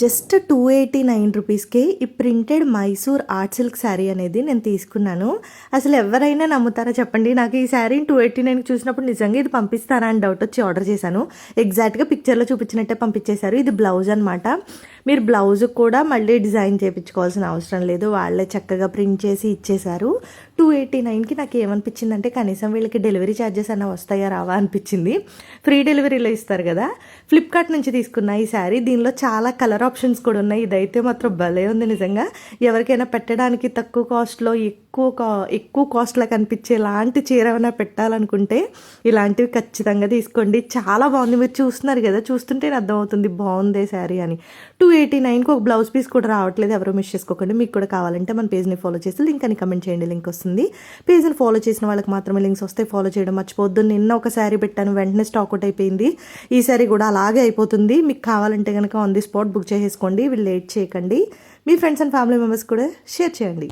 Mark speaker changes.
Speaker 1: Just 289 రూపీస్కే ఈ printed Mysore art silk sari అనేది నేను తీసుకున్నాను. అసలు ఎవరైనా నమ్ముతారా చెప్పండి? నాకు ఈ శారీని 289 చూసినప్పుడు నిజంగా ఇది పంపిస్తారా అని డౌట్ వచ్చి ఆర్డర్ చేశాను. ఎగ్జాక్ట్గా పిక్చర్లో చూపించినట్టే పంపించేశారు. ఇది బ్లౌజ్ అనమాట. మీరు బ్లౌజ్ కూడా మళ్ళీ డిజైన్ చేయించుకోవాల్సిన అవసరం లేదు, వాళ్ళే చక్కగా ప్రింట్ చేసి ఇచ్చేశారు. 289కి నాకు ఏమనిపించిందంటే కనీసం వీళ్ళకి డెలివరీ ఛార్జెస్ అన్న వస్తాయా రావా అనిపించింది. ఫ్రీ డెలివరీలో ఇస్తారు కదా. ఫ్లిప్కార్ట్ నుంచి తీసుకున్న ఈ శారీ, దీనిలో చాలా కలర్ ఆప్షన్స్ కూడా ఉన్నాయి. ఇదైతే మాత్రం భలే ఉంది నిజంగా. ఎవరికైనా పెట్టడానికి తక్కువ కాస్ట్లో ఎక్కువ కాస్ట్లో కనిపించే ఇలాంటి చీర ఏమైనా పెట్టాలనుకుంటే ఇలాంటివి ఖచ్చితంగా తీసుకోండి. చాలా బాగుంది. మీరు చూస్తున్నారు కదా, చూస్తుంటే అర్థమవుతుంది బాగుంది శారీ అని. 289కి ఒక బ్లౌజ్ పీస్ కూడా రావట్లేదు, ఎవరో మిస్ చేసుకోకండి. మీకు కూడా కావాలంటే మన పేజ్ని ఫాలో చేసి లింక్ అని కమెంట్ చేయండి, లింక్ వస్తుంది. పేజ్ని ఫాలో చేసిన వాళ్ళకి మాత్రమే లింక్స్ వస్తాయి, ఫాలో చేయడం మర్చిపోవద్దు. నిన్న ఒక శారీ పెట్టాను, వెంటనే స్టాక్ అవుట్ అయిపోయింది. ఈ శారీ కూడా అలాగే అయిపోతుంది. మీకు కావాలంటే కనుక ఆన్ ది స్పాట్ బుక్ చేసేసుకోండి, వీళ్ళు లేట్ చేయకండి. మీ ఫ్రెండ్స్ అండ్ ఫ్యామిలీ మెంబర్స్ కూడా షేర్ చేయండి.